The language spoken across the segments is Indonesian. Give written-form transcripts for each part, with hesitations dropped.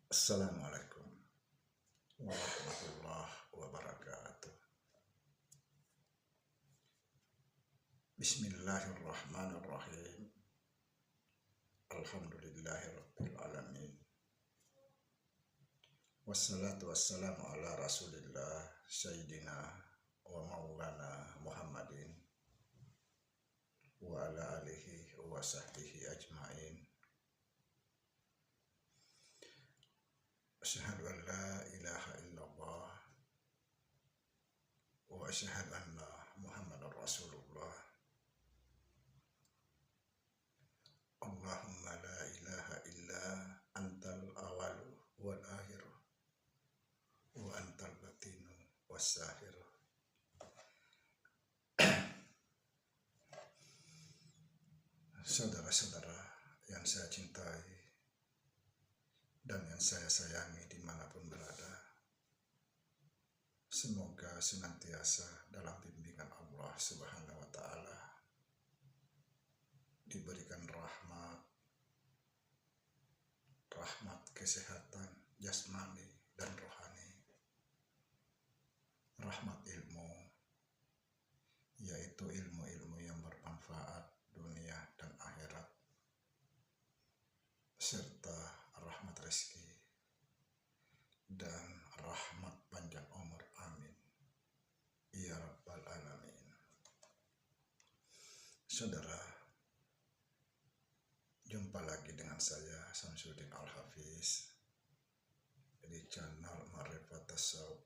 Assalamualaikum warahmatullahi wabarakatuh. Bismillahirrahmanirrahim. Alhamdulillahirabbil alamin. Wassalatu wassalamu ala Rasulillah Sayyidina wa maulana Muhammadin wa ala alihi wa sahbihi ajma'in. Asyhadu an la ilaha illallah wa asyhadu anna Muhammadar Rasulullah. Allahumma la ilaha illa antal awalu wal akhiru wa antal batinu was sahiru. Saudara-saudara yang saya cintai dan yang saya sayangi dimanapun berada, semoga senantiasa dalam bimbingan Allah Subhanahu wa Ta'ala, diberikan rahmat kesehatan jasmani dan rohani, rahmat ilmu, yaitu ilmu-ilmu yang bermanfaat dunia dan akhirat, serta rahmat rezeki dan rahmat panjang umur, amin ya rabbal alamin. Saudara, jumpa lagi dengan saya Samsuddin Al-Hafiz di channel Ma'rifat Tasawuf.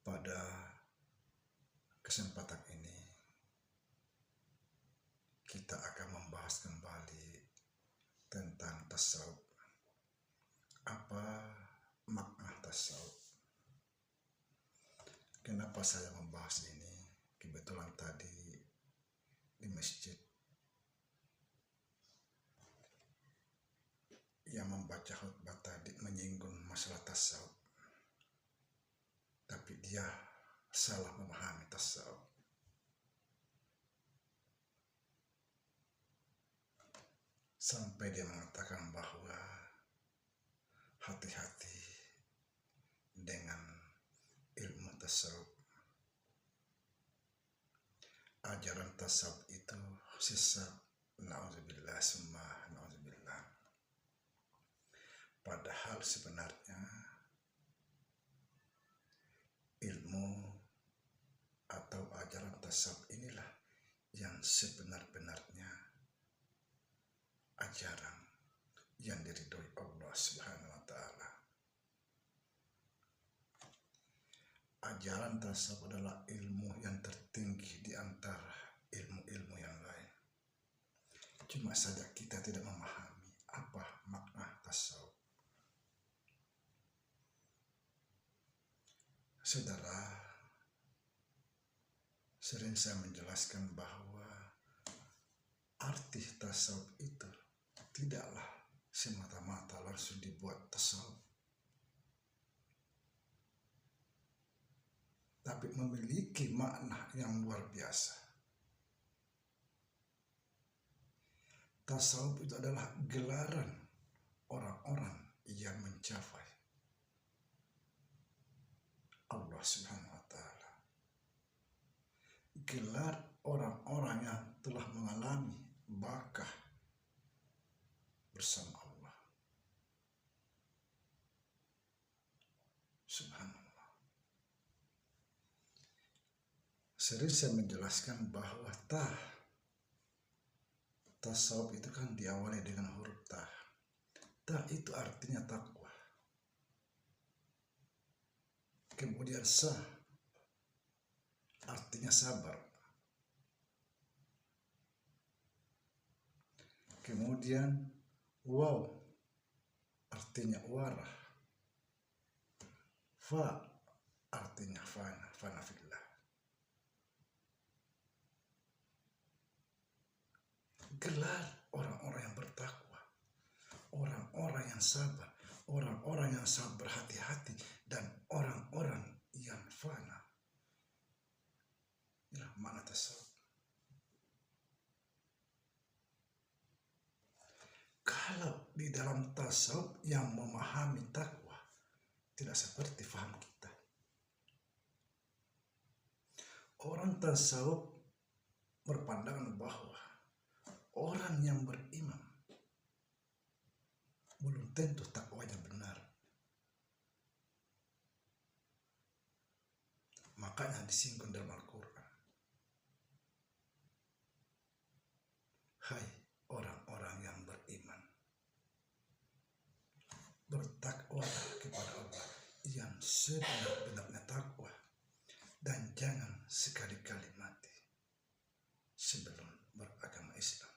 Pada kesempatan ini kita akan membahas kembali tentang tasawuf. Apa makna tasawuf? Kenapa saya membahas ini? Kebetulan tadi di masjid yang membaca khutbah tadi menyinggung masalah tasawuf, tapi dia salah memahami tasawuf. Sampai dia mengatakan bahwa hati-hati dengan ilmu tasawuf. Ajaran tasawuf itu sesat, na'udzubillah summa na'udzubillah. Padahal sebenarnya ilmu atau ajaran tasawuf inilah yang sebenar-benarnya ajaran yang diridhoi Allah Subhanahu wa Ta'ala. Ajaran tasawuf adalah ilmu yang tertinggi di antara ilmu-ilmu yang lain. Cuma saja kita tidak memahami apa makna tasawuf. Saudara, sering saya menjelaskan bahwa arti tasawuf itu tidaklah semata-mata langsung dibuat tasawuf, tapi memiliki makna yang luar biasa. Tasawuf itu adalah gelaran orang-orang yang mencapai Allah Subhanahu wa Ta'ala. Gelar orang-orang yang telah mengalami barakah bersama Allah Subhanallah. Sering saya menjelaskan bahwa tasawuf itu kan diawali dengan huruf ta. Ta itu artinya takwa. Kemudian sa artinya sabar. Kemudian waw artinya warah. Fa artinya fana fillah. Gelar orang-orang yang bertakwa, orang-orang yang sabar, orang-orang yang sangat berhati-hati, dan orang-orang yang fana. Inilah makna tasawuf. Kalau di dalam tasawuf yang memahami takwa tidak seperti faham kita. Orang tasawuf berpandangan bahwa orang yang beriman belum tentu takwanya benar. Makanya disinggung dalam Al-Quran. Hai orang-orang yang beriman, bertakwalah kepada Allah yang sebenar-benarnya takwa, dan jangan sekali-kali mati sebelum beragama Islam.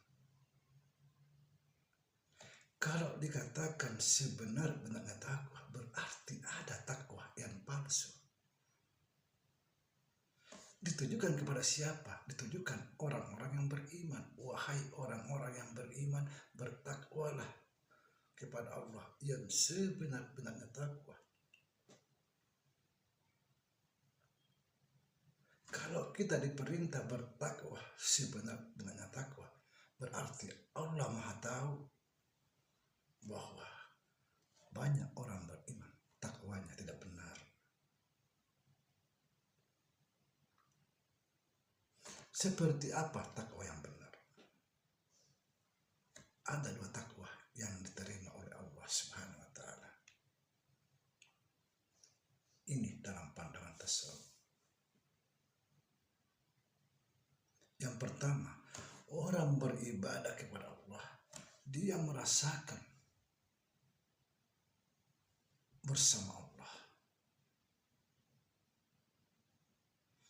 Kalau dikatakan sebenar-benarnya takwa, berarti ada takwa yang palsu. Ditujukan kepada siapa? Ditujukan orang-orang yang beriman. Wahai orang-orang yang beriman, bertakwalah kepada Allah yang sebenar-benarnya takwa. Kalau kita diperintah bertakwa sebenar-benarnya takwa, berarti Allah Maha tahu bahwa banyak orang beriman takwanya tidak benar. Seperti apa takwa yang benar? Ada dua takwa yang diterima oleh Allah Subhanahu wa Ta'ala. Ini dalam pandangan tasawuf. Yang pertama, orang beribadah kepada Allah, dia merasakan bersama Allah.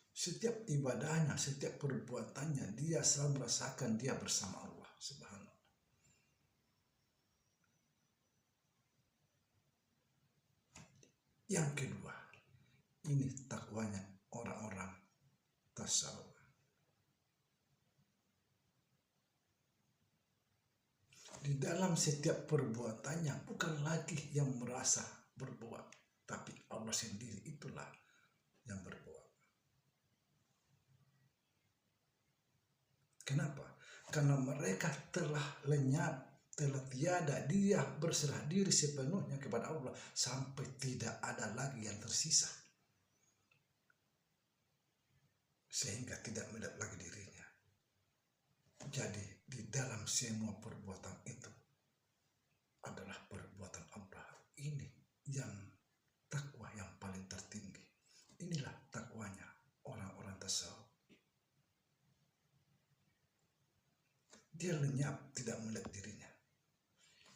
Setiap ibadahnya, setiap perbuatannya, dia selalu merasakan dia bersama Allah Subhanahu. Yang kedua, ini takwanya orang-orang tasawuf. Di dalam setiap perbuatannya bukan lagi yang merasa berbuat, tapi Allah sendiri itulah yang berbuat. Kenapa? Karena mereka telah lenyap, telah tiada, dia berserah diri sepenuhnya kepada Allah sampai tidak ada lagi yang tersisa, sehingga tidak melihat lagi dirinya. Jadi di dalam semua perbuatan itu adalah perbuatan Allah. Ini yang takwa yang paling tertinggi. Inilah takwanya orang-orang tasawuf. Dia lenyap, tidak melihat dirinya.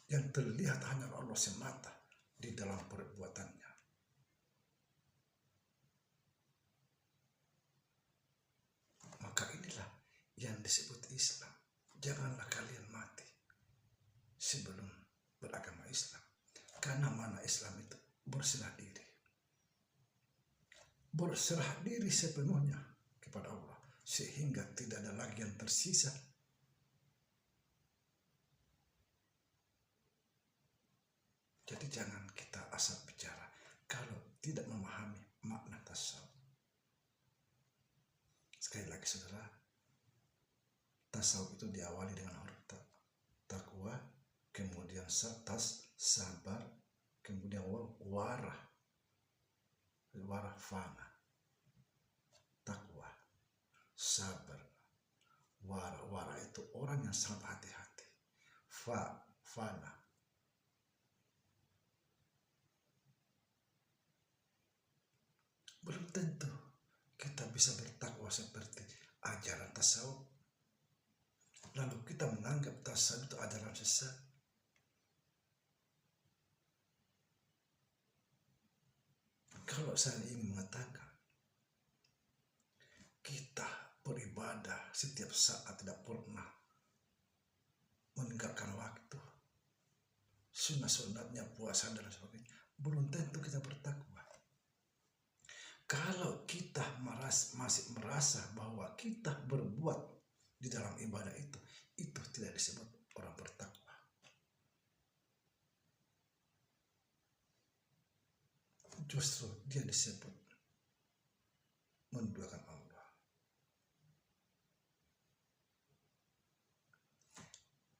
Yang terlihat hanya Allah semata di dalam perbuatannya. Maka inilah yang disebut Islam. Janganlah kalian mati sebelum beragama Islam. Karena mana Islam itu? Berserah diri. Berserah diri sepenuhnya kepada Allah, sehingga tidak ada lagi yang tersisa. Jadi jangan kita asal bicara kalau tidak memahami makna tasawuf. Sekali lagi saudara, tasawuf itu diawali dengan huruf takwa, kemudian sabar, kemudian warah fana, takwa, sabar, warah itu orang yang sangat hati-hati, fana, belum tentu kita bisa bertakwa seperti ajaran tasawuf, lalu kita menganggap tasawuf itu ajaran sesat. Kalau saya ingin mengatakan kita beribadah setiap saat, tidak pernah meninggalkan waktu, sunat-sunatnya, puasa dan sebagainya, belum tentu kita bertakwa. Kalau kita masih merasa bahwa kita berbuat di dalam ibadah itu tidak disebut orang bertakwa. Justru dia disebut menduakan Allah.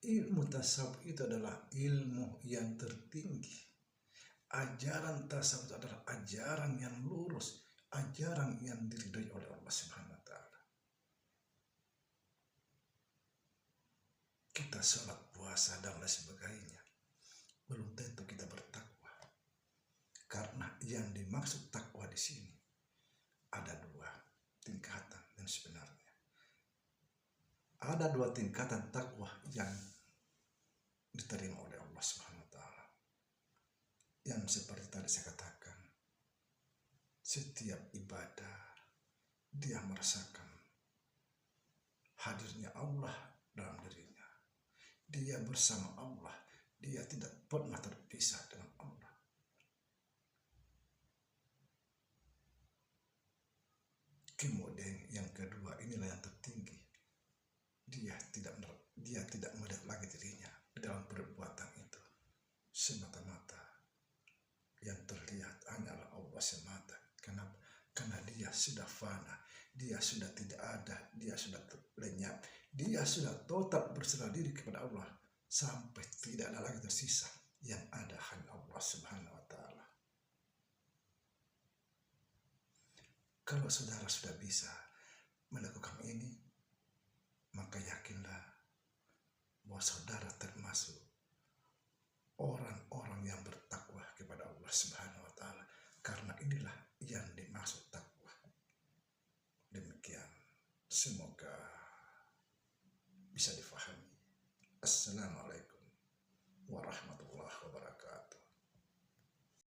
Ilmu tasawuf itu adalah ilmu yang tertinggi. Ajaran tasawuf itu adalah ajaran yang lurus, ajaran yang diridhoi oleh Allah Subhanahu wa taala. Kita sholat, puasa, dan lain sebagainya, belum tentu kita bertakwa. Karena yang dimaksud takwa di sini ada dua tingkatan yang sebenarnya. Ada dua tingkatan takwa yang diterima oleh Allah Subhanahu wa taala. Yang seperti tadi saya katakan, setiap ibadah dia merasakan hadirnya Allah dalam dirinya. Dia bersama Allah, dia tidak pernah terpisah dengan Allah. Kemudian yang kedua, inilah yang tertinggi. Dia tidak melihat lagi dirinya dalam perbuatan itu. Semata-mata yang terlihat hanyalah Allah semata. Kenapa? Karena dia sudah fana, dia sudah tidak ada, dia sudah lenyap, dia sudah total berserah diri kepada Allah sampai tidak ada lagi tersisa. Yang ada hanya Allah Subhanahu wa taala. Kalau saudara sudah bisa melakukan ini, maka yakinlah bahwa saudara termasuk